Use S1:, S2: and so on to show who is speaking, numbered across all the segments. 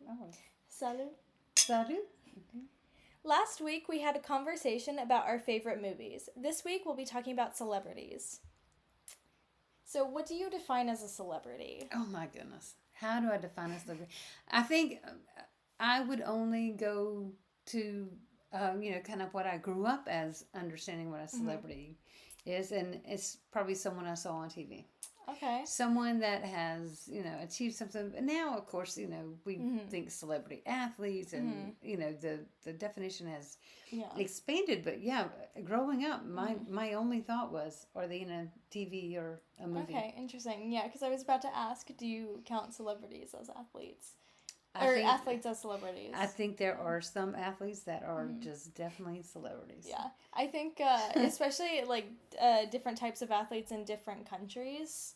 S1: Oh.
S2: Salut.
S1: Salut.
S2: Last week we had a conversation about our favorite movies. This week we'll be talking about celebrities. So, what do you define as a celebrity?
S1: Oh my goodness. How do I define a celebrity? I think I would only go to, kind of what I grew up as understanding what a celebrity is, and it's probably someone I saw on TV.
S2: Okay.
S1: Someone that has, achieved something. And now, of course, we think celebrity athletes, and the definition has
S2: Yeah.
S1: expanded. But yeah, growing up, my only thought was, are they in a TV or a movie?
S2: Okay, interesting. Yeah, because I was about to ask, do you count celebrities as athletes?
S1: I
S2: Or
S1: think
S2: athletes as celebrities?
S1: I think there are some athletes that are just definitely celebrities.
S2: Yeah, I think especially like different types of athletes in different countries.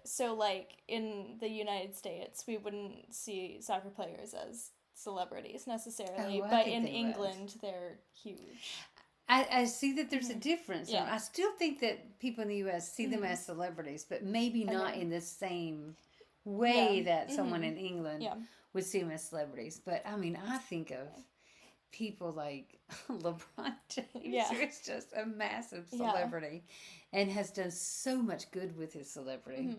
S2: So like in the United States, we wouldn't see soccer players as celebrities necessarily,
S1: Oh, I
S2: but
S1: think
S2: in
S1: they would.
S2: England, they're huge.
S1: I see that there's a difference.
S2: Yeah.
S1: I still think that people in the U.S. see them as celebrities, but maybe not in the same way that someone in England
S2: Yeah.
S1: would see them as celebrities. But I mean, I think of people like LeBron James,
S2: Yeah.
S1: who's just a massive celebrity and has done so much good with his celebrity.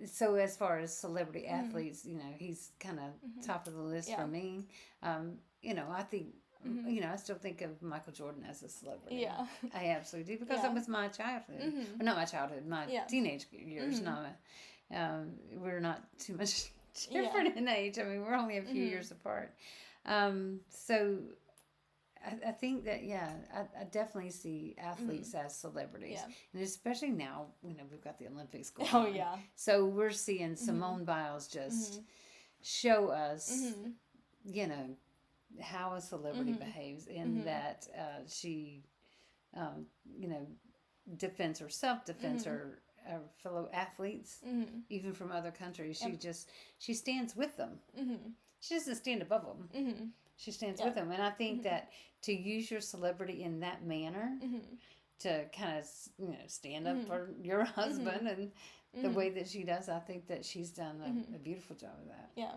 S1: So as far as celebrity athletes, he's kind of top of the list for me. I think, I still think of Michael Jordan as a celebrity.
S2: Yeah.
S1: I absolutely do, because that was my childhood. Well, not my childhood, my teenage years. We're not too much different in age. I mean, we're only a few years apart. So I think that, I definitely see athletes as celebrities.
S2: Yeah.
S1: And especially now, we've got the Olympics going
S2: Oh,
S1: on.
S2: yeah.
S1: So we're seeing Simone Biles just show us, how a celebrity behaves, in that she, defends herself, defends her fellow athletes, even from other countries. She stands with them. She doesn't stand above them. She stands with them. And I think that to use your celebrity in that manner, to kind of, stand up for your husband, and the way that she does, I think that she's done a beautiful job of that.
S2: Yeah.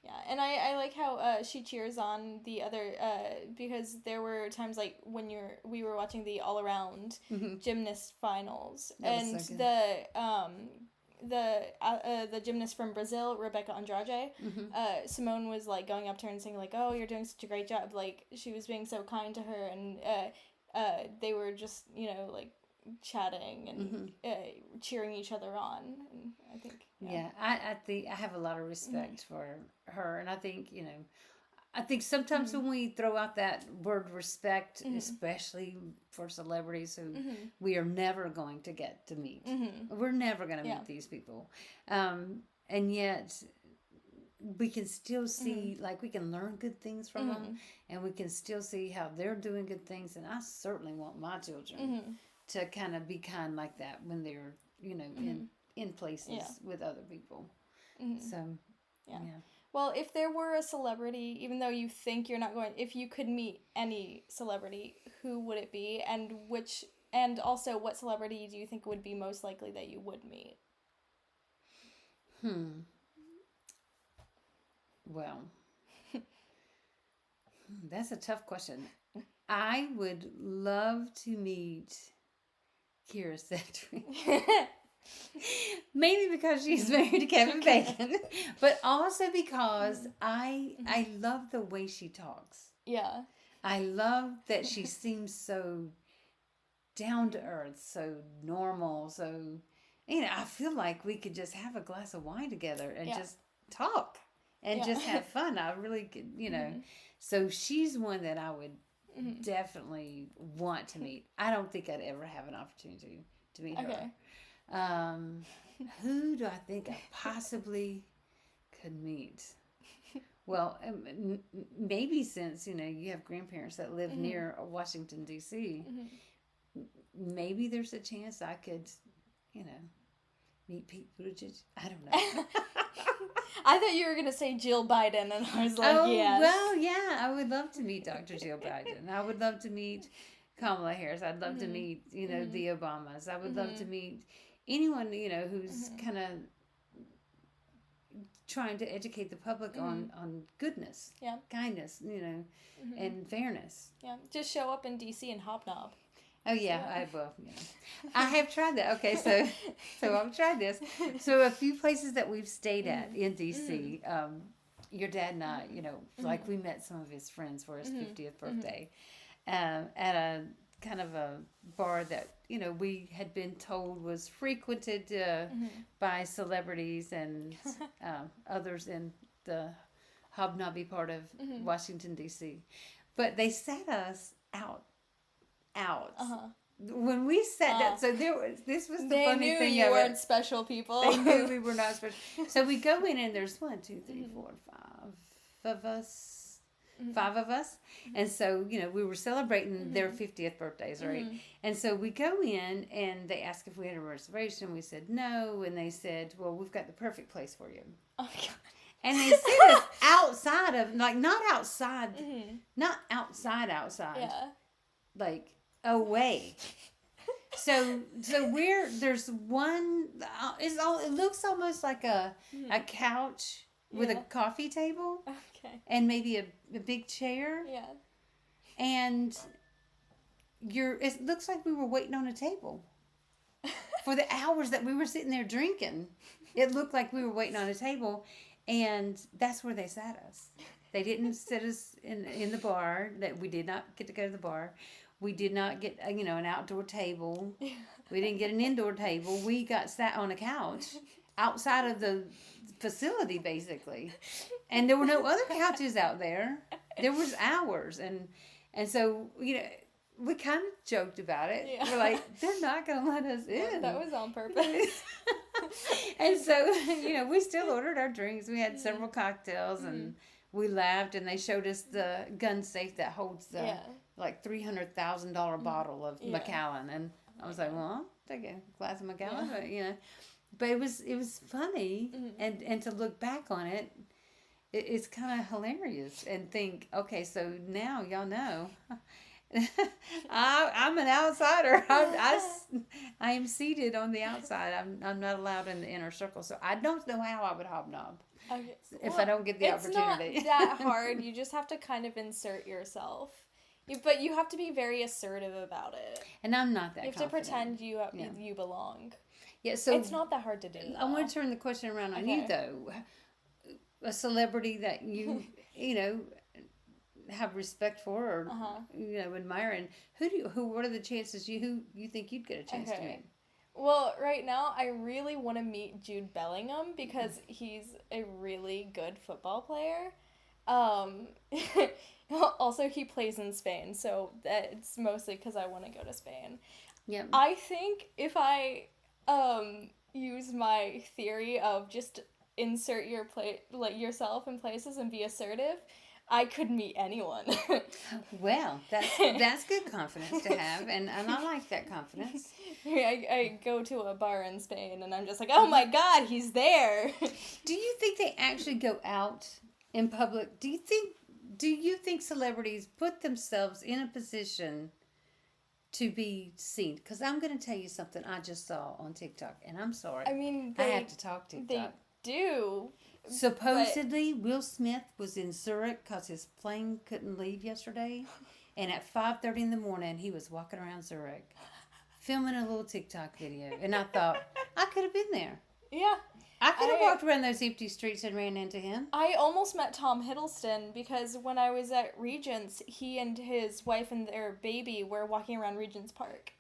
S2: Yeah, and I like how she cheers on the other, because there were times like when we were watching the all around gymnast finals, and
S1: so
S2: the gymnast from Brazil, Rebecca Andrade, Simone was like going up to her and saying like, "Oh, you're doing such a great job!" Like she was being so kind to her, and they were just like chatting and cheering each other on, and I think
S1: I think I have a lot of respect for her, and I think sometimes when we throw out that word respect, especially for celebrities who we are never going to get to meet, we're never going to meet these people, and yet we can still see, like, we can learn good things from them, and we can still see how they're doing good things, and I certainly want my children to kind of be kind like that when they're in places with other people. So yeah.
S2: Well, if there were a celebrity, even though you think you're not going, if you could meet any celebrity, who would it be, and also what celebrity do you think would be most likely that you would meet?
S1: Well, that's a tough question. I would love to meet Kira Sedgwick. Mainly because she's married to Kevin Bacon, but also because I love the way she talks.
S2: Yeah.
S1: I love that she seems so down to earth, so normal, so I feel like we could just have a glass of wine together and just talk and just have fun. I really could, So she's one that I would definitely want to meet. I don't think I'd ever have an opportunity to meet her. Who do I think I possibly could meet? Well, maybe since you have grandparents that live near Washington D.C., maybe there's a chance I could, meet Pete Buttigieg. I don't know.
S2: I thought you were gonna say Jill Biden, and I was like, yes.
S1: Well, yeah, I would love to meet Dr. Jill Biden. I would love to meet Kamala Harris. I'd love to meet, the Obamas. I would love to meet anyone, who's kind of trying to educate the public on goodness, kindness, and fairness.
S2: Yeah, just show up in DC and hobnob.
S1: Oh yeah, I have tried that. Okay, so I've tried this. So a few places that we've stayed at in DC, your dad and I, like we met some of his friends for his 50th birthday, at a kind of a bar that we had been told was frequented by celebrities and others in the hobnobby part of Washington D.C. But they sat us out. When we sat down, so this was the funny thing.
S2: They knew you weren't special people.
S1: They knew we were not special. So we go in and there's 1, 2, 3, 4, 5 of us. 5 of us. And so, we were celebrating their 50th birthdays, right? And so we go in and they asked if we had a reservation. We said no. And they said, well, we've got the perfect place for you. Oh, God. And they sit us outside of, like, not outside, not outside.
S2: Yeah.
S1: Like, away. So there's one, it looks almost like a couch with a coffee table.
S2: Okay.
S1: And maybe a big chair.
S2: Yeah.
S1: And it looks like we were waiting on a table. For the hours that we were sitting there drinking, it looked like we were waiting on a table, and that's where they sat us. They didn't sit us in the bar. That we did not get to go to the bar. We did not get an outdoor table. We didn't get an indoor table. We got sat on a couch outside of the facility, basically, and there were no other couches out there. There was ours, and so we kind of joked about it. Yeah. We're like, they're not going to let us in.
S2: That was on purpose.
S1: And so we still ordered our drinks. We had several cocktails, and we laughed, and they showed us the gun safe that holds the like $300,000 bottle of Macallan, and I was like, well, I'll take a glass of Macallan, but it was funny, and to look back on it, it's kind of hilarious, and think, okay, so now y'all know, I'm an outsider. I am seated on the outside. I'm not allowed in the inner circle, so I don't know how I would hobnob if I don't get the opportunity.
S2: It's not that hard. You just have to kind of insert yourself. But you have to be very assertive about it.
S1: And I'm not that.
S2: You have
S1: confident.
S2: to pretend you belong.
S1: Yeah, so
S2: it's not that hard to do.
S1: I want to turn the question around on you though. A celebrity that you have respect for or admire, and what are the chances who you think you'd get a chance to meet?
S2: Well, right now I really want to meet Jude Bellingham because he's a really good football player. Also, he plays in Spain, so it's mostly because I want to go to Spain.
S1: Yeah.
S2: I think if I use my theory of just insert yourself in places and be assertive, I could meet anyone.
S1: Well, that's good confidence to have, and I like that confidence.
S2: I go to a bar in Spain, and I'm just like, oh my God, he's there.
S1: Do you think they actually go out in public? Do you think celebrities put themselves in a position to be seen? Because I'm going to tell you something I just saw on TikTok, and I'm sorry.
S2: I mean,
S1: I have to talk TikTok.
S2: They do.
S1: Supposedly, Will Smith was in Zurich because his plane couldn't leave yesterday, and at 5:30 in the morning, he was walking around Zurich, filming a little TikTok video, and I thought, I could have been there.
S2: Yeah.
S1: I could have walked around those empty streets and ran into him.
S2: I almost met Tom Hiddleston because when I was at Regents, he and his wife and their baby were walking around Regents Park.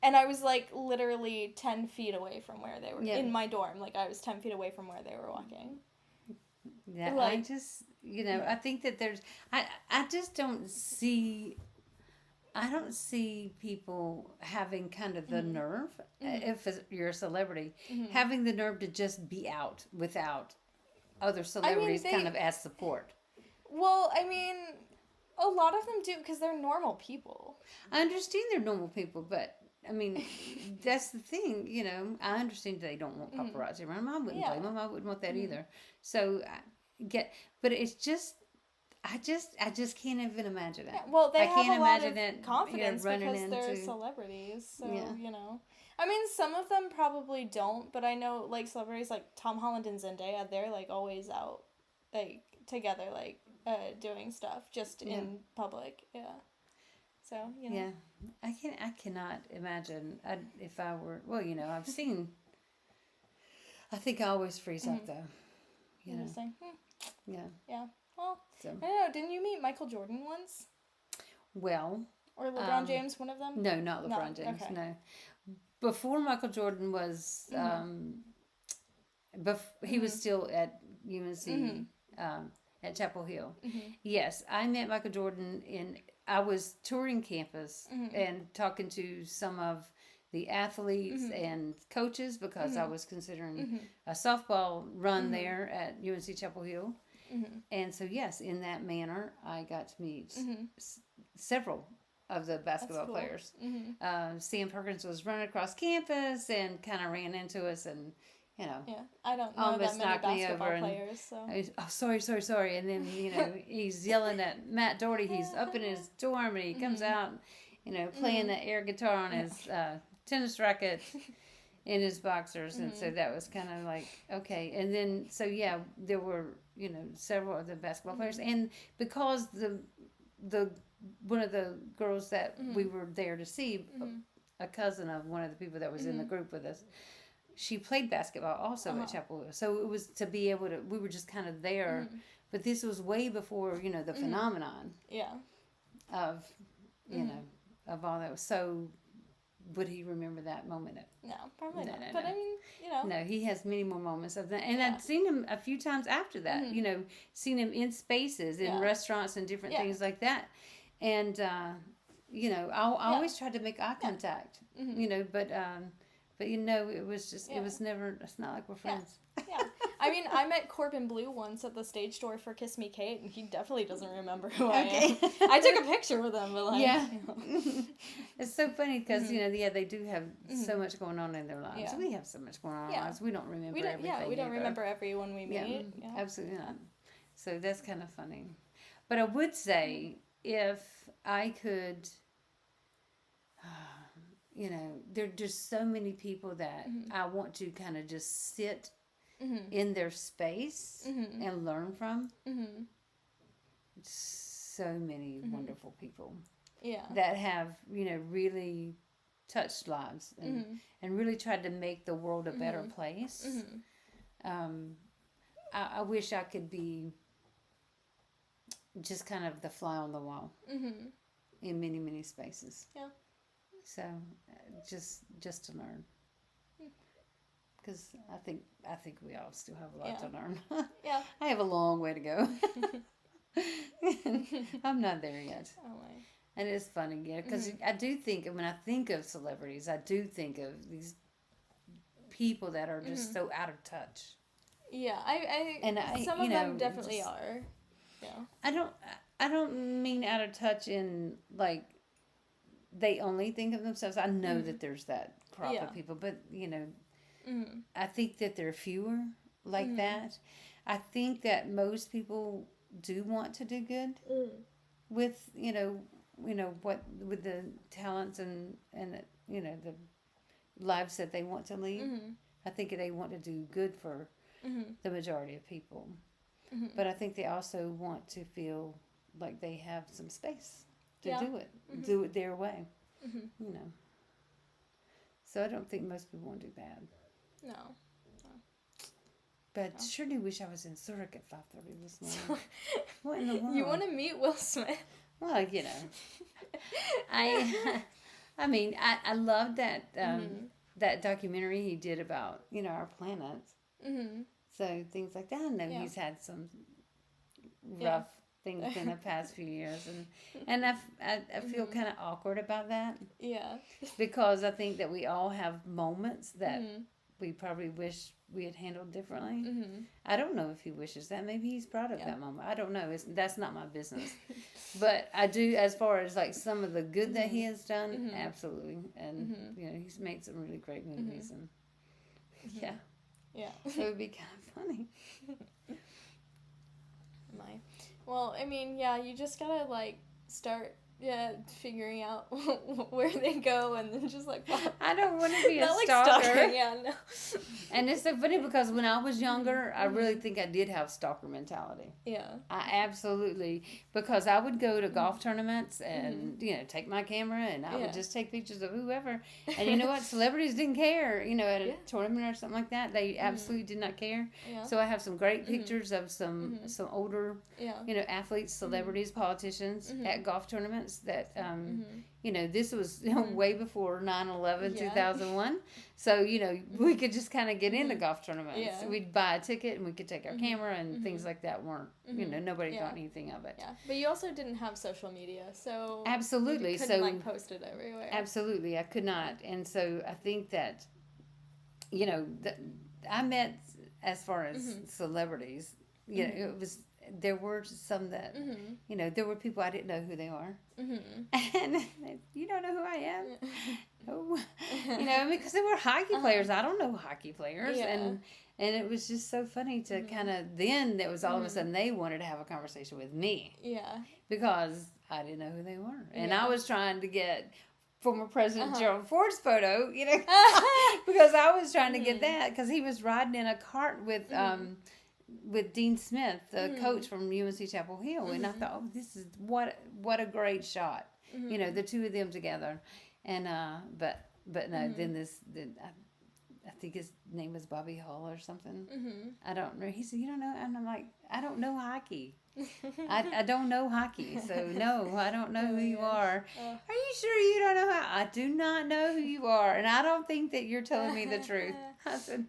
S2: And I was like literally 10 feet away from where they were in my dorm. Like I was 10 feet away from where they were walking.
S1: Yeah, I just, I think that I just don't see... I don't see people having kind of the nerve, if you're a celebrity, having the nerve to just be out without other celebrities kind of as support.
S2: Well, I mean, a lot of them do because they're normal people.
S1: I understand they're normal people, but, I mean, that's the thing, I understand they don't want paparazzi around them. I wouldn't blame them. I wouldn't want that either. So, but it's just... I just can't even imagine it.
S2: Yeah, well, they have a lot of confidence because they're celebrities. So, I mean, some of them probably don't, but I know, like, celebrities like Tom Holland and Zendaya, they're, like, always out, like, together, like, doing stuff just in public. Yeah. So, you know.
S1: Yeah. I cannot imagine if I were, well, I've seen, I think I always freeze up, though.
S2: Interesting.
S1: Yeah.
S2: Yeah. Well,
S1: So.
S2: I don't know. Didn't you meet Michael Jordan once?
S1: Well.
S2: Or LeBron James, one of them?
S1: No, not LeBron James,
S2: okay.
S1: no. Before Michael Jordan was, he was still at UNC, at Chapel Hill. Yes, I met Michael Jordan I was touring campus and talking to some of the athletes and coaches because I was considering a softball run there at UNC Chapel Hill. And so, yes, in that manner, I got to meet several of the basketball players. Sam Perkins was running across campus and kind of ran into us and,
S2: Yeah, I don't know
S1: almost
S2: that many basketball
S1: players.
S2: So.
S1: Sorry. And then, he's yelling at Matt Doherty. He's up in his dorm and he comes out, playing the air guitar on his tennis racket in his boxers. And so that was kind of like, okay. And then, so yeah, there were, several of the basketball players. And because the one of the girls that we were there to see, a cousin of one of the people that was in the group with us, she played basketball also at Chapel Hill. So it was to be able to, we were just kind of there. But this was way before, the phenomenon of, of all that. So would he remember that moment?
S2: No, probably not.
S1: No.
S2: But I mean,
S1: No, he has many more moments of that. And I'd seen him a few times after that, seen him in spaces, in restaurants and different things like that. And, I always tried to make eye contact, but it was just, it was never, it's not like we're friends.
S2: Yeah. I mean, I met Corbin Blue once at the stage door for Kiss Me Kate, and he definitely doesn't remember who I am. I took a picture with him, but
S1: It's so funny because, they do have so much going on in their lives. Yeah. We have so much going on in our lives. We don't remember everything.
S2: Yeah, we don't remember everyone we meet.
S1: Yeah, absolutely not. So that's kind of funny. But I would say if I could... there's just so many people that I want to kind of just sit in their space and learn from. So many wonderful people that have, really touched lives and really tried to make the world a better place. I wish I could be just kind of the fly on the wall in many, many spaces.
S2: Yeah.
S1: So, just to learn, because I think we all still have a lot to learn.
S2: Yeah,
S1: I have a long way to go. I'm not there yet.
S2: Oh my.
S1: And it's funny, because I do think when I think of celebrities, I do think of these people that are just so out of touch.
S2: Yeah, some of them definitely are. Yeah.
S1: I don't mean out of touch in like. They only think of themselves. I know that there's that crop of people, but I think that there are fewer like that. I think that most people do want to do good with what with the talents and the lives that they want to lead. I think they want to do good for the majority of people, but I think they also want to feel like they have some space. To do it their way, So I don't think most people want to do bad.
S2: No.
S1: But sure do wish I was in Zurich at 5:30 this morning. What in the world?
S2: You want to meet Will Smith?
S1: Well, I mean, I love that that documentary he did about our planet. So things like that. I know he's had some rough things in the past few years, and I feel kind of awkward about that.
S2: Yeah.
S1: Because I think that we all have moments that we probably wish we had handled differently. I don't know if he wishes that. Maybe he's proud of that moment. I don't know. That's not my business. But I do, as far as like some of the good that he has done, absolutely. And he's made some really great movies, and so it would be kind of funny.
S2: Well, I mean, yeah, you just gotta, like, start figuring out where they go and then just like
S1: I don't want to be a stalker. Yeah, no. And it's so funny because when I was younger, I really think I did have stalker mentality.
S2: Yeah.
S1: I absolutely, because I would go to golf tournaments and, take my camera and I would just take pictures of whoever. And you know what? Celebrities didn't care, at a tournament or something like that. They absolutely did not care. Yeah. So I have some great pictures of some older, athletes, celebrities, politicians at golf tournaments that, this was way before 9/11, 2001. So, we could just kind of get into golf tournaments. Yeah. We'd buy a ticket and we could take our camera and things like that weren't, nobody thought anything of it.
S2: Yeah. But you also didn't have social media, so
S1: absolutely.
S2: You couldn't post it everywhere.
S1: Absolutely. I could not. And so I think that, I met, as far as celebrities, there were some that, there were people I didn't know who they are. And you don't know who I am? No. Because they were hockey players. I don't know hockey players. Yeah. And it was just so funny to kind of, then it was all of a sudden they wanted to have a conversation with me. Yeah. Because I didn't know who they were. And I was trying to get former President Gerald Ford's photo, because I was trying to get that, because he was riding in a cart with Dean Smith, the coach from UNC Chapel Hill, and I thought, oh, this is what a great shot, the two of them together, and but no, then I think his name was Bobby Hull or something. I don't know. He said, you don't know, and I'm like, I don't know hockey. I don't know hockey, so no, I don't know who you are. Are you sure you don't know I do not know who you are, and I don't think that you're telling me the truth. I said,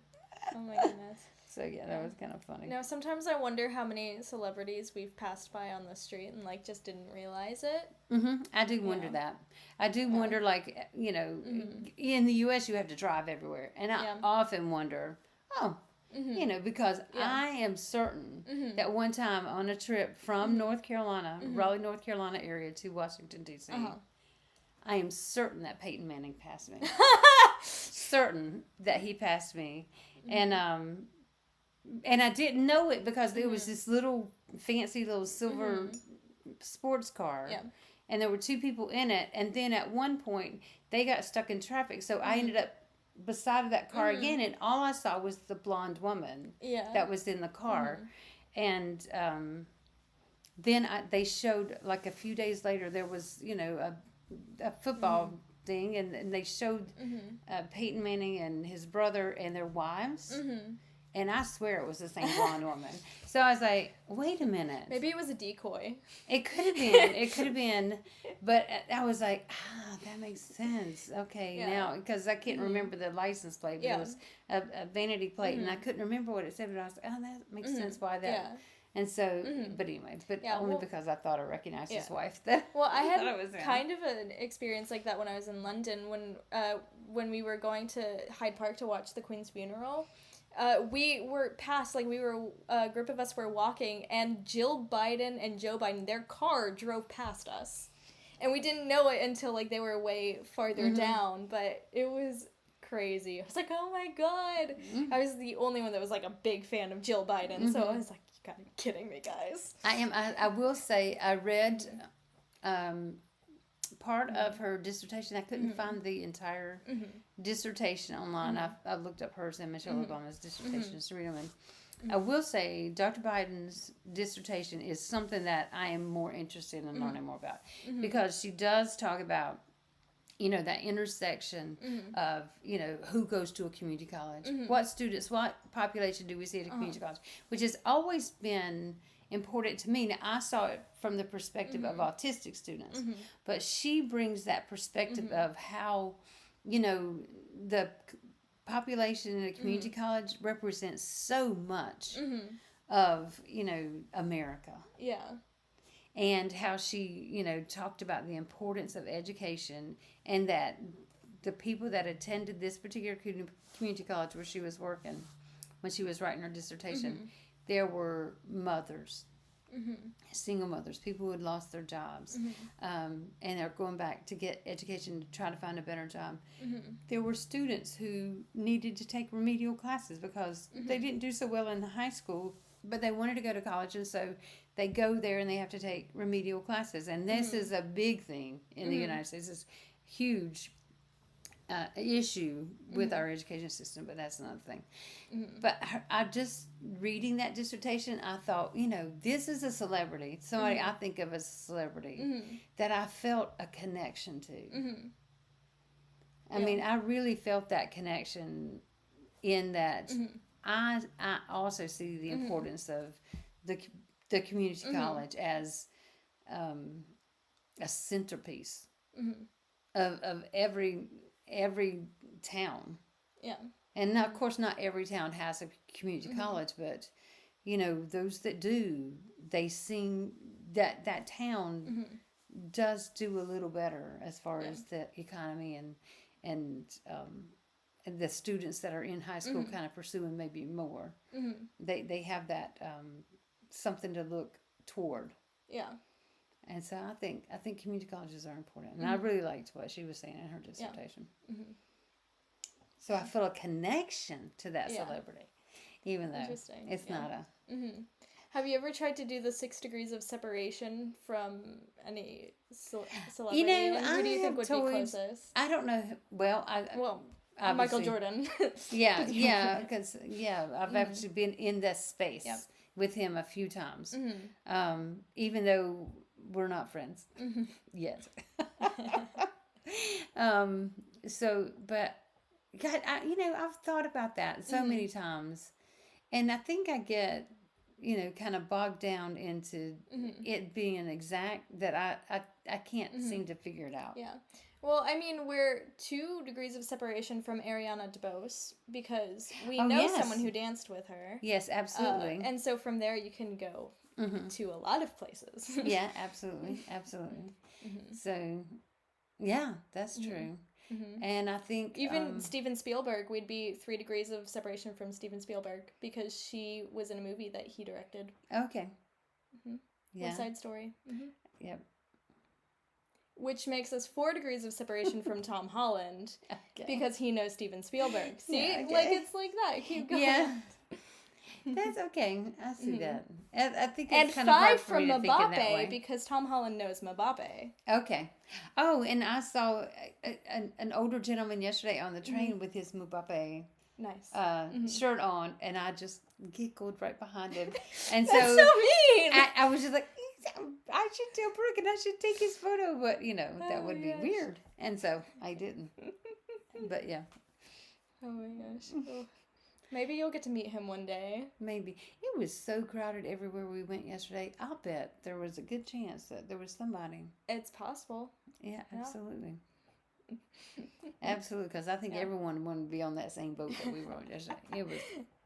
S2: oh my goodness.
S1: So yeah, that was kind of funny.
S2: No, sometimes I wonder how many celebrities we've passed by on the street and just didn't realize it.
S1: I do wonder that. I do wonder, in the U.S. you have to drive everywhere, and I often wonder, because I am certain that one time on a trip from North Carolina, Raleigh, North Carolina area to Washington, D.C., I am certain that Peyton Manning passed me. Certain that he passed me. And I didn't know it because there was this little fancy little silver sports car. Yeah. And there were two people in it. And then at one point, they got stuck in traffic. So I ended up beside that car again. And all I saw was the blonde woman that was in the car. And then they showed, a few days later, there was, a football thing. And they showed Peyton Manning and his brother and their wives. And I swear it was the same blonde woman. So I was like, wait a minute.
S2: Maybe it was a decoy.
S1: It could have been. But I was like, that makes sense. Okay, now, because I can't remember the license plate. But it was a vanity plate, and I couldn't remember what it said. But I was like, oh, that makes sense why that. Yeah. And so, but anyway, only because I thought I recognized his wife.
S2: I had kind of an experience like that when I was in London when we were going to Hyde Park to watch the Queen's funeral. We were past, a group of us were walking, and Jill Biden and Joe Biden, their car drove past us. And we didn't know it until, they were way farther down, but it was crazy. I was like, oh my god. I was the only one that was, a big fan of Jill Biden, so I was like, you gotta be kidding me, guys.
S1: I will say, I read part of her dissertation. I couldn't find the entire dissertation online. I looked up hers and Michelle Obama's dissertations to read them. And I will say Dr. Biden's dissertation is something that I am more interested in learning more about, because she does talk about, that intersection of, who goes to a community college, what students, what population do we see at a community college, which has always been important to me. Now, I saw it from the perspective of autistic students, but she brings that perspective of how, the population in a community college represents so much of, America. Yeah. And how she, talked about the importance of education, and that the people that attended this particular community college where she was working, when she was writing her dissertation, there were mothers, single mothers, people who had lost their jobs, and they're going back to get education to try to find a better job. There were students who needed to take remedial classes because they didn't do so well in the high school but they wanted to go to college, and so they go there and they have to take remedial classes, and this is a big thing in the United States. It's huge issue with our education system, but that's another thing. But I just reading that dissertation, I thought, this is a celebrity, somebody I think of as a celebrity that I felt a connection to. I mean, I really felt that connection in that I also see the importance of the community college as a centerpiece of every town.
S2: Yeah.
S1: And now, of course, not every town has a community college, but those that do, they seem that town does do a little better as far as the economy and the students that are in high school kind of pursuing maybe more. They have that something to look toward.
S2: Yeah.
S1: And so I think community colleges are important. And I really liked what she was saying in her dissertation. Yeah. So I feel a connection to that celebrity, even though it's not a...
S2: Have you ever tried to do the 6 degrees of separation from any celebrity? Who do you think would be closest?
S1: I don't know. Well,
S2: Michael Jordan.
S1: because I've actually been in that space with him a few times, even though we're not friends yet. But God, I've thought about that so many times, and I think I get kind of bogged down into it being an exact that I can't seem to figure it out.
S2: Yeah. Well, I mean, we're 2 degrees of separation from Ariana DeBose because we know someone who danced with her.
S1: Yes, absolutely.
S2: And so from there you can go to a lot of places.
S1: Yeah, absolutely. So, yeah, that's true. And I think...
S2: Even Steven Spielberg, we'd be 3 degrees of separation from Steven Spielberg because she was in a movie that he directed.
S1: Okay. Yeah.
S2: West Side Story.
S1: Yep.
S2: Which makes us 4 degrees of separation from Tom Holland because he knows Steven Spielberg. See? It's like that. Keep going.
S1: Yeah. That's okay. I see that. I think it's
S2: and
S1: kind of hard
S2: 5
S1: for me
S2: from
S1: to think in that
S2: Mbappe
S1: way.
S2: because Tom Holland knows Mbappe.
S1: Okay. Oh, and I saw an older gentleman yesterday on the train with his Mbappe shirt on, and I just giggled right behind him. And
S2: That's so mean.
S1: I was just like, I should tell Brooke and I should take his photo, but that would be weird, and so I didn't. But yeah.
S2: Oh my gosh. Oh. Maybe you'll get to meet him one day.
S1: Maybe. It was so crowded everywhere we went yesterday. I'll bet there was a good chance that there was somebody.
S2: It's possible.
S1: Yeah, absolutely. Absolutely, because I think everyone wanted to be on that same boat that we were on yesterday. It was.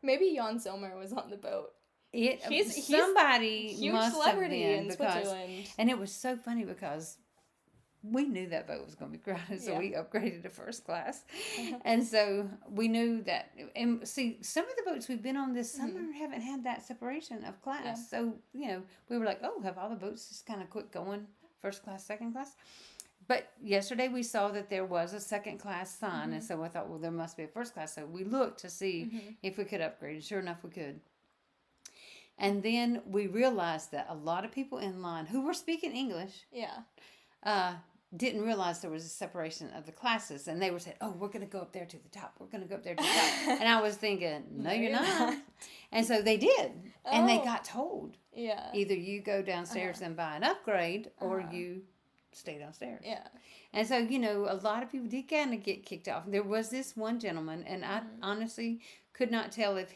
S2: Maybe Jan Zomer was on the boat.
S1: He's somebody
S2: huge
S1: must
S2: celebrity
S1: have been
S2: in
S1: because,
S2: Switzerland.
S1: And it was so funny because we knew that boat was going to be crowded, so we upgraded to first class. And so we knew that. And see, some of the boats we've been on this summer haven't had that separation of class. Yeah. So, we were like, oh, have all the boats just kind of quit going first class, second class? But yesterday we saw that there was a second class sign, and so I thought, well, there must be a first class. So we looked to see if we could upgrade, and sure enough, we could. And then we realized that a lot of people in line who were speaking English didn't realize there was a separation of the classes. And they were saying, oh, we're going to go up there to the top. We're going to go up there to the top. And I was thinking, no, you're not. And so they did. And they got told.
S2: Yeah.
S1: Either you go downstairs and buy an upgrade or you stay downstairs.
S2: Yeah.
S1: And so, a lot of people did kind of get kicked off. There was this one gentleman, and I honestly could not tell if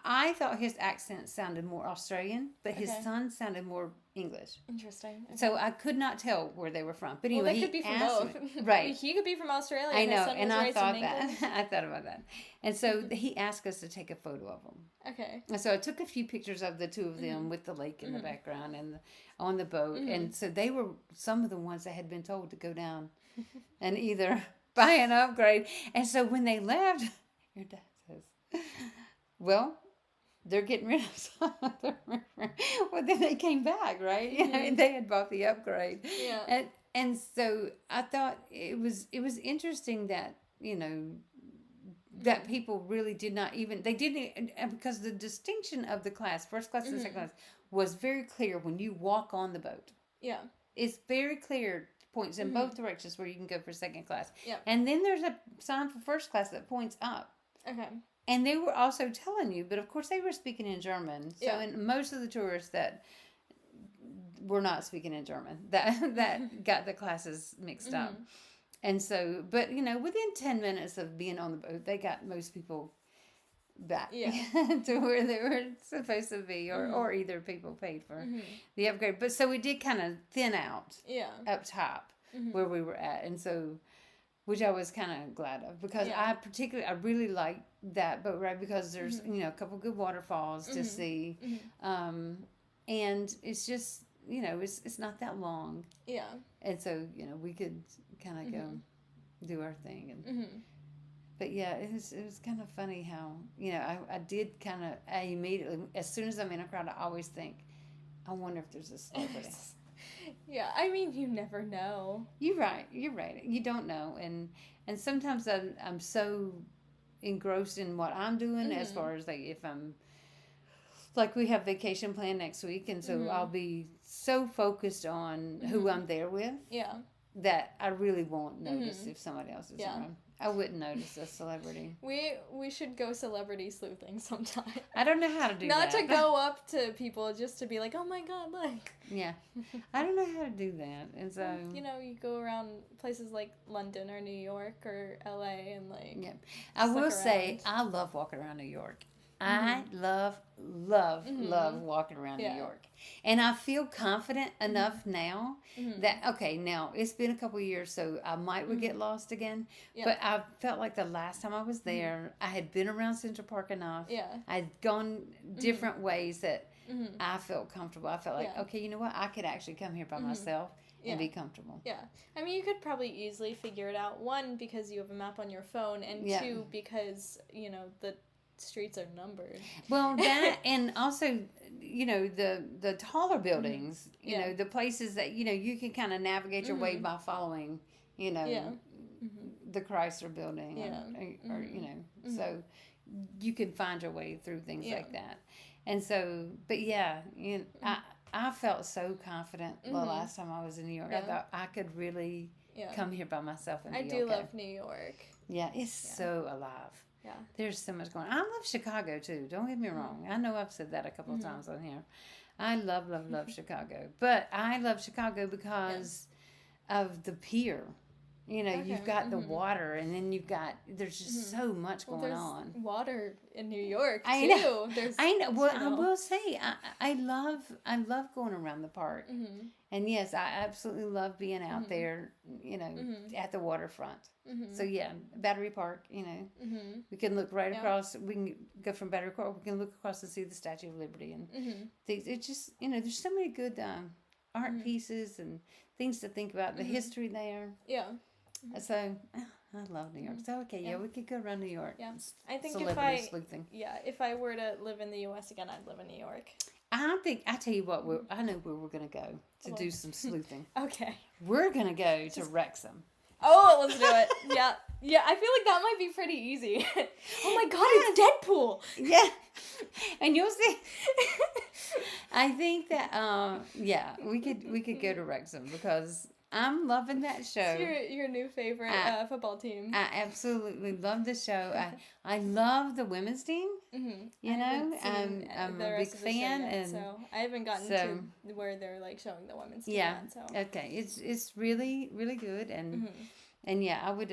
S1: I thought his accent sounded more Australian, but his son sounded more English.
S2: Interesting. Okay.
S1: So I could not tell where they were from. But anyway,
S2: well, they could be from both.
S1: Right.
S2: He could be from Australia.
S1: I know, and I thought that. I thought about that. And so he asked us to take a photo of them.
S2: Okay.
S1: And so I took a few pictures of the two of them with the lake in the background and on the boat. And so they were some of the ones that had been told to go down and either buy an upgrade. And so when they left, your dad says, well, they're getting rid of some of their well, then they came back, right? And they had bought the upgrade.
S2: Yeah.
S1: And so I thought it was interesting that, that people really did not even, they didn't, and because the distinction of the class, first class and second class, was very clear when you walk on the boat.
S2: Yeah.
S1: It's very clear, points in both directions where you can go for second class.
S2: Yeah.
S1: And then there's a sign for first class that points up.
S2: Okay.
S1: And they were also telling you, but of course they were speaking in German. So in most of the tourists that were not speaking in German, that got the classes mixed up. And so, but within 10 minutes of being on the boat, they got most people back to where they were supposed to be, or either people paid for the upgrade. But so we did kind of thin out up top where we were at. And so, which I was kind of glad of, because I really like that boat ride, because there's, a couple good waterfalls to see. And it's just, it's not that long. Yeah. And so, we could kind of go do our thing. And but yeah, it was kind of funny how, I did kind of, I immediately, as soon as I'm in a crowd, I always think, I wonder if there's a celebrity.
S2: Yeah, I mean, you never know.
S1: You're right. You don't know. And sometimes I'm so engrossed in what I'm doing, as far as, like, if I'm, like, we have vacation planned next week, and so I'll be so focused on who I'm there with that I really won't notice if somebody else is around. I wouldn't notice a celebrity.
S2: We should go celebrity sleuthing sometime.
S1: I don't know how to do that.
S2: Not to go up to people, just to be like, oh my God, look.
S1: Yeah. I don't know how to do that. And so,
S2: you go around places like London or New York or LA and, like,
S1: I will say, I love walking around New York. I love walking around New York. And I feel confident enough now that, okay, now it's been a couple of years, so I might get lost again. Yeah. But I felt like the last time I was there, I had been around Central Park enough. Yeah. I'd gone different ways that I felt comfortable. I felt like, okay, you know what? I could actually come here by myself and be comfortable. Yeah.
S2: I mean, you could probably easily figure it out. One, because you have a map on your phone, and two, because, the streets are numbered.
S1: Well, that, and also, the taller buildings, the places that, you can kind of navigate your way by following, the Chrysler building or so you can find your way through things like that. And so, but I felt so confident the last time I was in New York. I thought I could really come here by myself and be okay.
S2: love New York.
S1: Yeah, it's so alive. Yeah. There's so much going on. I love Chicago, too. Don't get me wrong. I know I've said that a couple of times on here. I love Chicago. But I love Chicago because of the pier. You've got the water, and then there's just so much going on.
S2: Water in New York, too.
S1: I know. Well, I will say, I love going around the park. And yes, I absolutely love being out there, at the waterfront. So Battery Park, we can look right across, we can go from Battery Park, we can look across and see the Statue of Liberty and things. It's just, there's so many good art pieces and things to think about, the history there. Yeah. So, I love New York. So, okay, we could go around New York. Yeah.
S2: I think
S1: sleuthing.
S2: If I were to live in the U.S. again, I'd live in New York.
S1: I tell you what, I know where we're going to go to do some sleuthing.
S2: Okay.
S1: We're going to go to Wrexham.
S2: Oh, let's do it. Yeah. Yeah, I feel like that might be pretty easy. Oh my God, it's Deadpool.
S1: Yeah. And you'll see. I think that, we could go to Wrexham because I'm loving that show.
S2: It's your new favorite football team.
S1: I absolutely love the show. I love the women's team. I'm a big fan, and
S2: so I haven't gotten to where they're like showing the women's team. Yeah. Yet, so.
S1: Okay. It's really, really good, and I would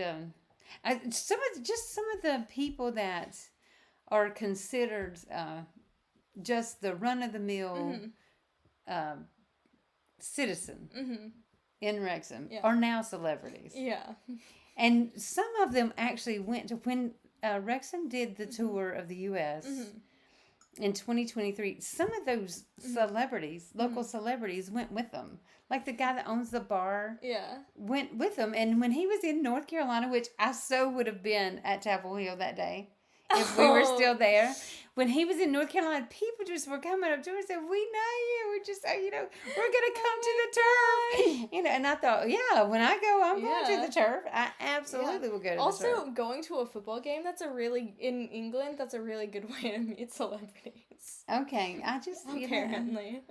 S1: some of the people that are considered just the run of the mill citizen. In Wrexham are now celebrities. Yeah. And some of them actually went to, when Wrexham did the tour of the U.S. In 2023, some of those celebrities, local celebrities, went with them. Like the guy that owns the bar went with them. And when he was in North Carolina, which I so would have been at Chapel Hill that day, if we were still there. When he was in North Carolina, people just were coming up to us and said, "We know you. We just, we're gonna come to the turf." And I thought, yeah, when I go, I'm going to the turf. I absolutely will go to the turf.
S2: Also, going to a football game, in England, that's a really good way to meet celebrities.
S1: Okay, I just
S2: apparently.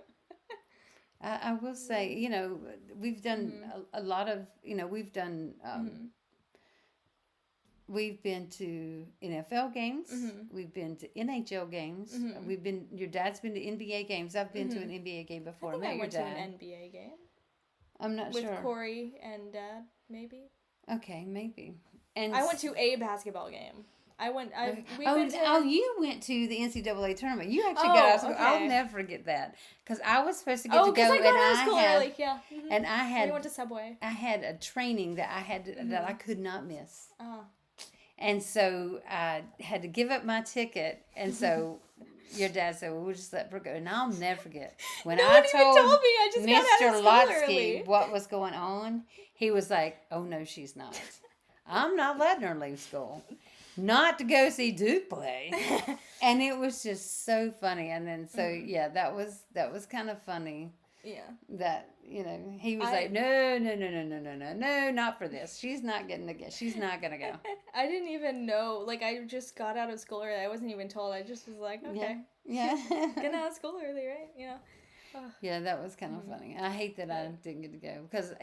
S1: I will say, we've done a lot of, we've done. We've been to NFL games. We've been to NHL games. Your dad's been to NBA games. I've been to an NBA game before.
S2: I went to an NBA game.
S1: I'm not sure.
S2: With Corey and Dad, maybe.
S1: Okay, maybe. And
S2: I went to a basketball game. You went
S1: to the NCAA tournament. You actually got out of school. Okay. I'll never forget that because I was supposed to get to go,
S2: I got out of school early. Yeah,
S1: and I had.
S2: We went to Subway.
S1: I had a training that I had that I could not miss.
S2: Oh.
S1: And so I had to give up my ticket, and so your dad said, "Well, we'll just let Brooke go." And I'll never forget when I told Mr. Lotsky what was going on. He was like, "Oh no, she's not. I'm not letting her leave school, not to go see Duke play." And it was just so funny. And then that was kind of funny.
S2: Yeah.
S1: That, he was like, no, not for this. She's not getting to go. She's not going to go.
S2: I didn't even know. Like, I just got out of school early. I wasn't even told. I just was like, okay.
S1: Yeah.
S2: Getting out of school early, right?
S1: Yeah, that was kind of funny. I hate that I didn't get to go because,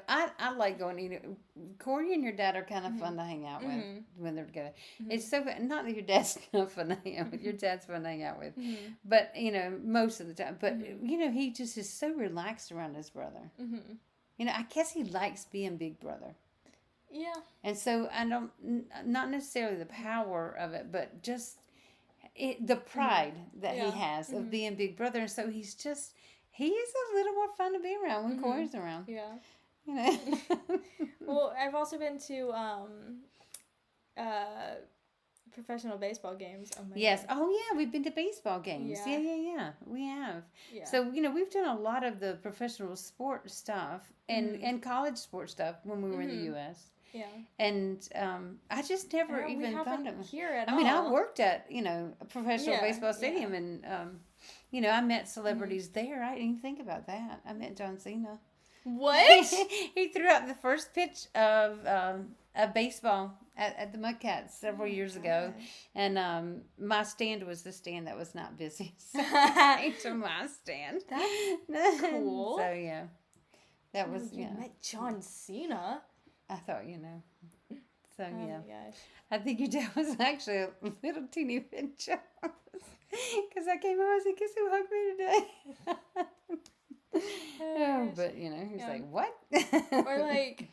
S1: I like going. Corey and your dad are kind of fun to hang out with when they're together. It's so not that your dad's not fun to hang out with. Your dad's fun to hang out with, but most of the time. But he just is so relaxed around his brother. I guess he likes being big brother.
S2: Yeah. And
S1: so I don't, not necessarily the power of it, but just the pride that he has of being big brother. And so he is a little more fun to be around when Corey's around.
S2: Yeah. Well, I've also been to professional baseball games. Oh my God. Oh
S1: yeah, we've been to baseball games. Yeah. We have. Yeah. So we've done a lot of the professional sport stuff and college sport stuff when we were in the U.S.
S2: Yeah.
S1: And I just never even thought of it.
S2: Here at
S1: all. I mean, I worked at, a professional baseball stadium and, I met celebrities there. I didn't even think about that. I met John Cena.
S2: What?
S1: He threw out the first pitch of a baseball at the Mudcats several years ago. And my stand was the stand that was not busy. So I to my stand.
S2: That's cool.
S1: So, yeah. That was,
S2: You met John Cena?
S1: I thought, So,
S2: oh my gosh.
S1: I think your dad was actually a little teeny bit jealous. Because I came home and said, "Guess who hugged me today?" But, he's like, "What?"
S2: Or like,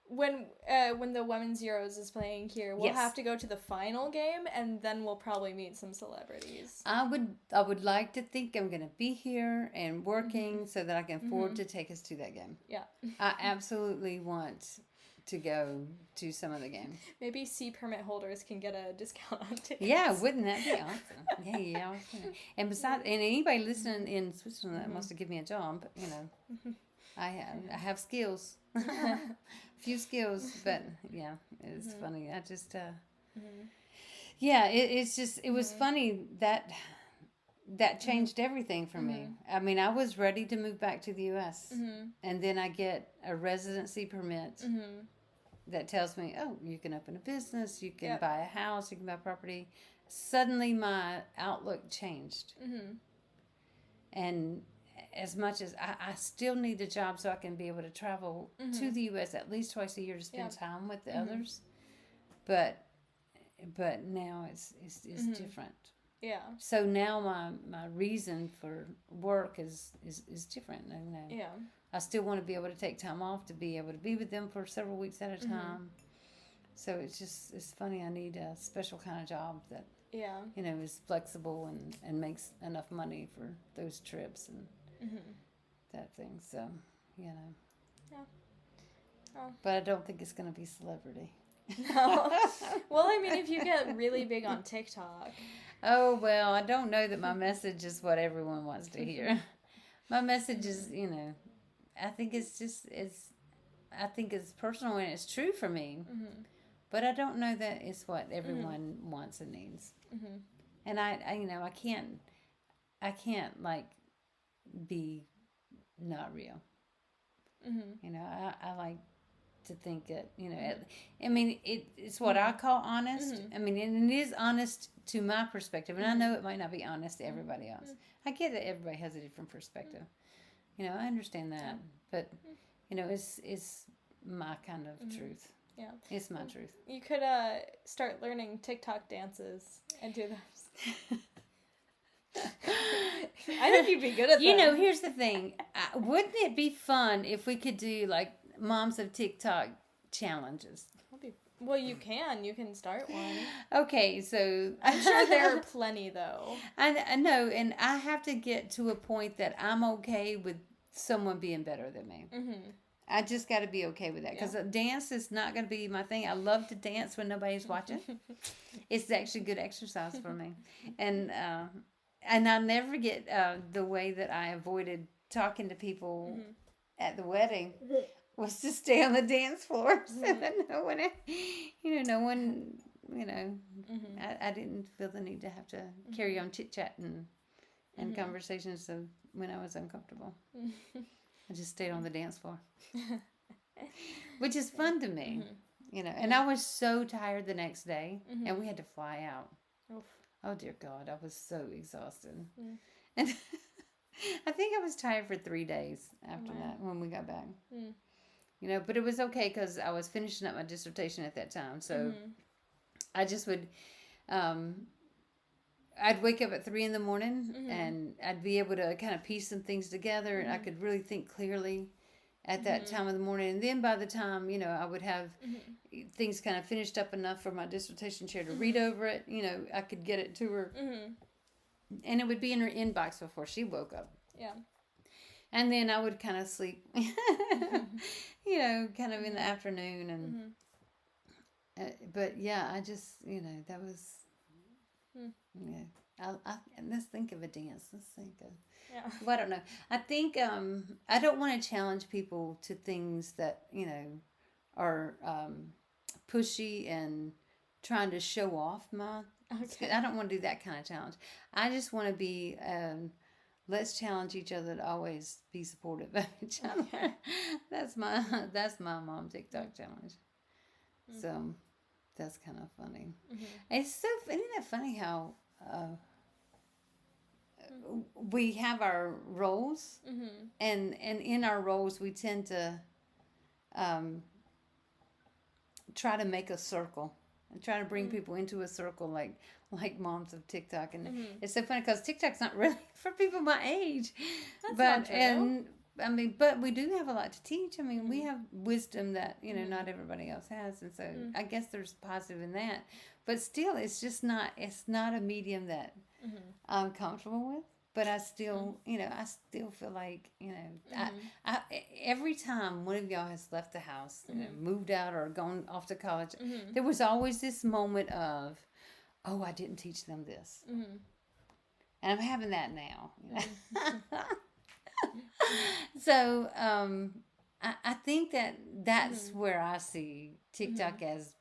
S2: when the Women's Euros is playing here, we'll have to go to the final game, and then we'll probably meet some celebrities.
S1: I would like to think I'm going to be here and working so that I can afford to take us to that game.
S2: Yeah. I
S1: absolutely want to go to some of the games.
S2: Maybe C permit holders can get a discount on tickets.
S1: Yeah, wouldn't that be awesome? Yeah. And besides, and anybody listening in Switzerland that wants to give me a job, I have skills. Few skills, but yeah, it's funny. I just it was funny that changed everything for me. I mean, I was ready to move back to the US and then I get a residency permit that tells me, "Oh, you can open a business, you can buy a house, you can buy property." Suddenly my outlook changed. And as much as I still need a job so I can be able to travel to the U.S. at least twice a year to spend time with the others, but now it's different.
S2: Yeah.
S1: So now my reason for work is different.
S2: Yeah.
S1: I still want to be able to take time off to be able to be with them for several weeks at a time. So it's funny. I need a special kind of job that is flexible and makes enough money for those trips and that thing. So
S2: Yeah. Oh.
S1: But I don't think it's going to be celebrity.
S2: No. Well, I mean, if you get really big on TikTok.
S1: Oh, well, I don't know that my message is what everyone wants to hear. My message is, I think it's personal and it's true for me. but I don't know that it's what everyone wants and needs. And I can't like be not real. I like to think that, it's what I call honest. And it is honest to my perspective, and I know it might not be honest to everybody else. I get that everybody has a different perspective. I understand that, but it's my kind of truth.
S2: Yeah,
S1: it's my truth.
S2: You could start learning TikTok dances and do those. I think you'd be good at that.
S1: Here's the thing. Wouldn't it be fun if we could do like Moms of TikTok challenges?
S2: Well, you can start one.
S1: Okay, so
S2: I'm sure there are plenty though.
S1: I know, and I have to get to a point that I'm okay with someone being better than me. I just got to be okay with that, because dance is not going to be my thing. I love to dance when nobody's watching. It's actually good exercise for me, and I'll never get the way that I avoided talking to people at the wedding was to stay on the dance floor, so that no one, I didn't feel the need to have to carry on chit chat and conversations of when I was uncomfortable. I just stayed on the dance floor, which is fun to me, And I was so tired the next day, and we had to fly out.
S2: Oof.
S1: Oh dear God, I was so exhausted, and I think I was tired for 3 days after that when we got back. But it was okay because I was finishing up my dissertation at that time, so I just would. I'd wake up at 3 a.m, and I'd be able to kind of piece some things together, and I could really think clearly at that time of the morning. And then by the time, I would have things kind of finished up enough for my dissertation chair to read over it, I could get it to her. And it would be in her inbox before she woke up.
S2: Yeah.
S1: And then I would kind of sleep, kind of in the afternoon. And but yeah, I just, that was... let's think of a dance. Let's think of.
S2: Yeah.
S1: Well, I don't know. I think I don't want to challenge people to things that are pushy and trying to show off my. Okay. I don't want to do that kind of challenge. I just want to be. Let's challenge each other to always be supportive of each other. Okay. That's my mom TikTok challenge. So that's kind of funny. It's so, isn't it funny how we have our roles, and in our roles we tend to try to make a circle and try to bring people into a circle like moms of TikTok, and it's so funny because TikTok's not really for people my age.
S2: That's not true.
S1: But we do have a lot to teach. We have wisdom that, not everybody else has. And so I guess there's positive in that. But still, it's not a medium that I'm comfortable with. But I still, I still feel like, I every time one of y'all has left the house, moved out or gone off to college, there was always this moment of, oh, I didn't teach them this. And I'm having that now. So I think that's where I see TikTok as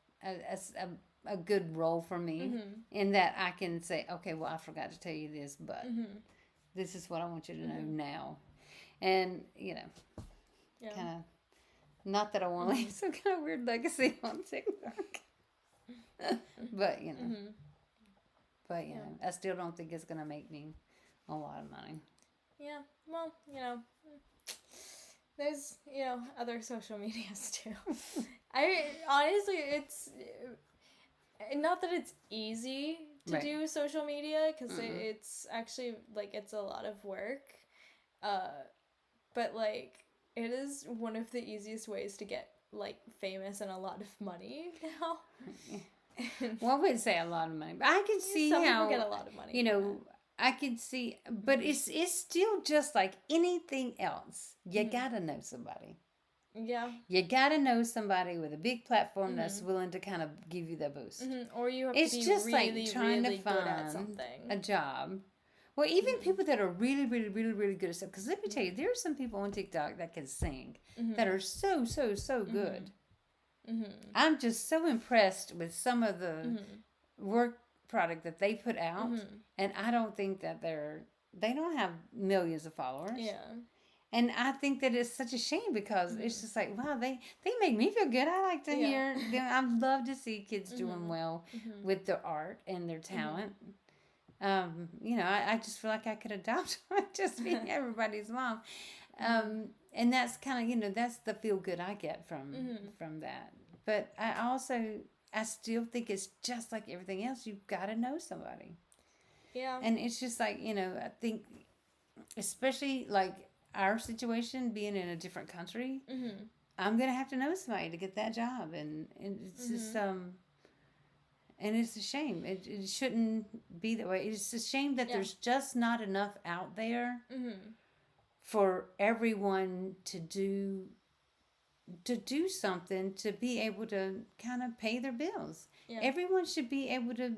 S1: a good role for me, in that I can say, okay, well, I forgot to tell you this, but this is what I want you to know now. And, kind of, not that I want to leave some kind of weird legacy on TikTok. But, I still don't think it's going to make me a lot of money.
S2: Yeah, well, there's, other social medias too. Honestly, it's not that it's easy to do social media, because it's actually, it's a lot of work. But, it is one of the easiest ways to get, famous and a lot of money now.
S1: Well, I wouldn't say a lot of money, but I can see
S2: some
S1: how
S2: people get a lot of money.
S1: I can see, but it's still just like anything else. You gotta know somebody.
S2: Yeah.
S1: You gotta know somebody with a big platform that's willing to kind of give you that boost.
S2: Or you have
S1: it's
S2: to be
S1: just
S2: really,
S1: like trying
S2: really
S1: to find
S2: good at something.
S1: a job. Well, even people that are really, really, really, really good at stuff. Because let me tell you, there are some people on TikTok that can sing that are so, so, so good. I'm just so impressed with some of the work product that they put out, and I don't think that they don't have millions of followers.
S2: Yeah.
S1: And I think that it's such a shame because it's just like, wow, they make me feel good. I like to hear them. I love to see kids doing well with their art and their talent. I just feel like I could adopt just be everybody's mom. And that's kind of, that's the feel good I get from that. But I still think it's just like everything else. You've got to know somebody.
S2: Yeah.
S1: And it's just like, I think, especially like our situation being in a different country, I'm going to have to know somebody to get that job. And it's just, and it's a shame. It shouldn't be that way. It's a shame that there's just not enough out there for everyone to do something to be able to kind of pay their bills. Yeah. Everyone should be able to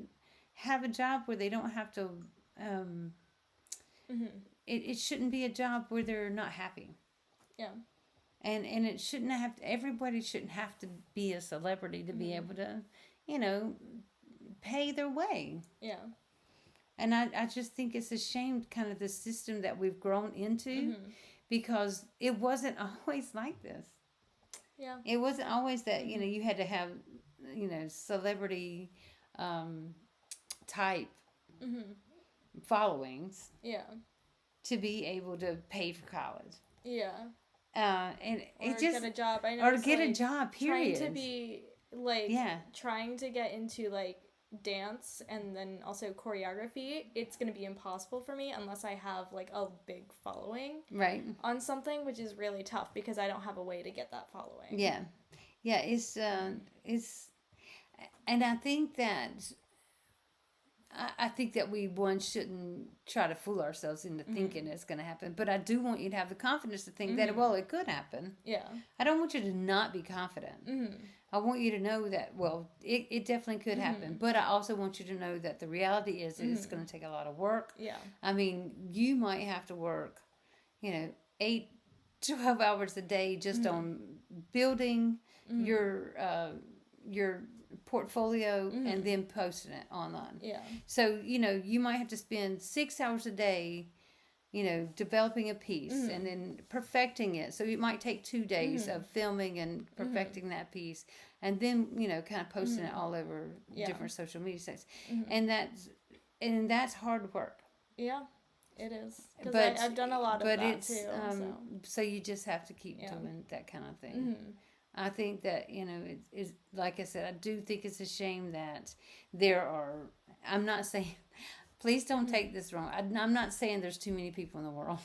S1: have a job where they don't have to it shouldn't be a job where they're not happy.
S2: Yeah.
S1: And it shouldn't have to, everybody shouldn't have to be a celebrity to be able to, pay their way.
S2: Yeah.
S1: And I just think it's a shame, kind of the system that we've grown into, because it wasn't always like this.
S2: Yeah.
S1: It wasn't always that, you had to have, celebrity type followings.
S2: Yeah.
S1: To be able to pay for college.
S2: Yeah.
S1: And
S2: or
S1: it just
S2: get a job. I know.
S1: Or get a job. Period.
S2: Trying to be trying to get into dance and then also choreography. It's gonna be impossible for me unless I have a big following.
S1: Right.
S2: On something, which is really tough because I don't have a way to get that following.
S1: Yeah. Yeah. It's and I think that. I think that we shouldn't try to fool ourselves into thinking it's going to happen. But I do want you to have the confidence to think that, well, it could happen.
S2: Yeah.
S1: I don't want you to not be confident. I want you to know that, well, it definitely could happen. But I also want you to know that the reality is that it's going to take a lot of work.
S2: Yeah.
S1: I mean, you might have to work, 8, 12 hours a day just on building your portfolio and then posting it online.
S2: Yeah.
S1: So, you might have to spend 6 hours a day, developing a piece and then perfecting it. So it might take 2 days of filming and perfecting that piece and then, kind of posting it all over different social media sites. And that's hard work.
S2: Yeah, it is. Because I've done a lot of that too.
S1: So you just have to keep doing that kind of thing. I think that, it is, like I said, I do think it's a shame that I'm not saying, please don't take this wrong. I'm not saying there's too many people in the world,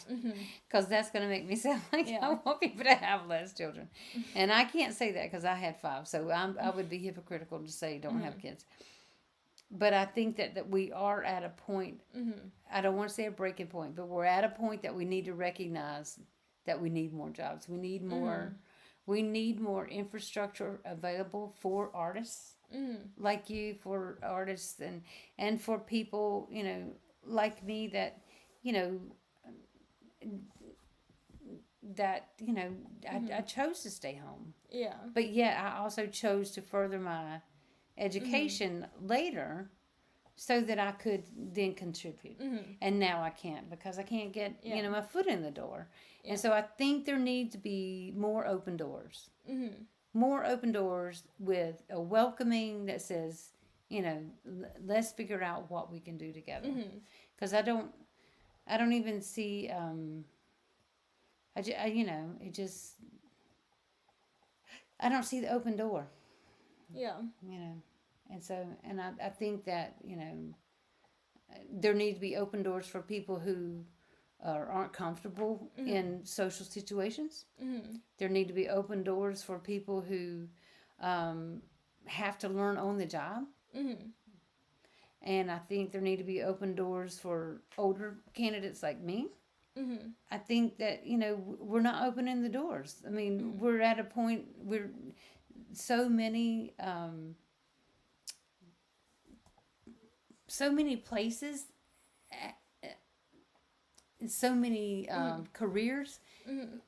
S1: because that's going to make me sound like I want people to have less children. And I can't say that because I had 5, so I would be hypocritical to say don't have kids. But I think that we are at a point, I don't want to say a breaking point, but we're at a point that we need to recognize that we need more jobs. We need more... We need more infrastructure available for artists like you, for artists and for people, like me that, I chose to stay home.
S2: Yeah.
S1: But I also chose to further my education later so that I could then contribute. And now I can't because I can't get, my foot in the door. Yeah. And so I think there need to be more open doors. More open doors with a welcoming that says, let's figure out what we can do together. Because I don't even see, I don't see the open door.
S2: Yeah.
S1: And so, and I think that, there need to be open doors for people who aren't comfortable in social situations. There need to be open doors for people who have to learn on the job. And I think there need to be open doors for older candidates like me. I think that, we're not opening the doors. I mean, we're at a point where so many places so many careers.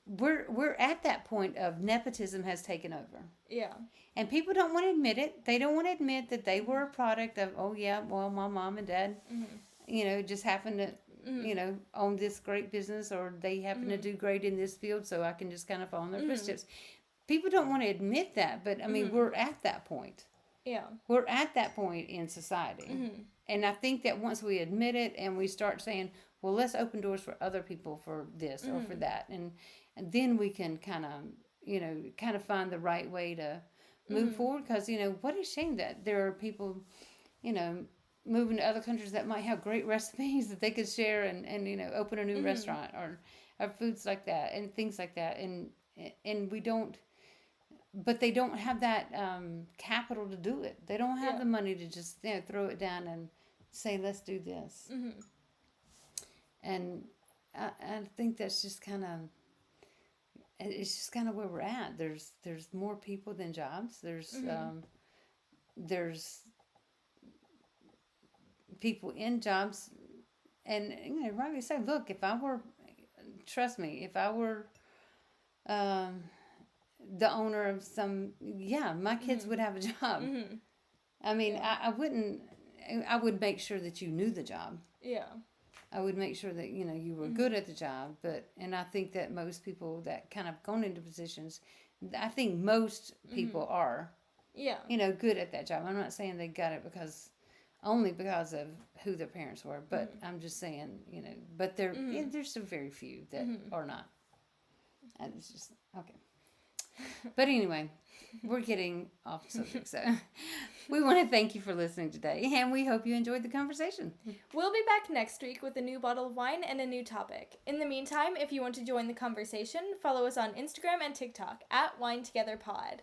S1: We're at that point of nepotism has taken over.
S2: Yeah.
S1: And people don't want to admit it. They don't want to admit that they were a product of, oh yeah, well, my mom and dad, just happened to, own this great business, or they happen to do great in this field, so I can just kind of follow in their footsteps. People don't want to admit that, but I mean, we're at that point.
S2: Yeah.
S1: We're at that point in society. And I think that once we admit it and we start saying, well, let's open doors for other people for this or for that. And then we can kind of find the right way to move forward. Because, what a shame that there are people, moving to other countries that might have great recipes that they could share and open a new restaurant or foods like that and things like that. And we don't, but they don't have that capital to do it. They don't have the money to just throw it down and say, let's do this. And I think that's just kind of, it's just kind of where we're at. There's more people than jobs. There's people in jobs, and rightly so. Look, trust me, if I were the owner of some, my kids would have a job. I mean, I wouldn't. I would make sure that you knew the job.
S2: Yeah.
S1: I would make sure that you were good at the job, and I think that most people that kind of gone into positions, I think most people are, good at that job. I'm not saying they got it only because of who their parents were, but I'm just saying, but there's so very few that are not. And it's just okay. But anyway, we're getting off subject, so we want to thank you for listening today, and we hope you enjoyed the conversation.
S2: We'll be back next week with a new bottle of wine and a new topic. In the meantime, if you want to join the conversation, follow us on Instagram and TikTok @WineTogetherPod.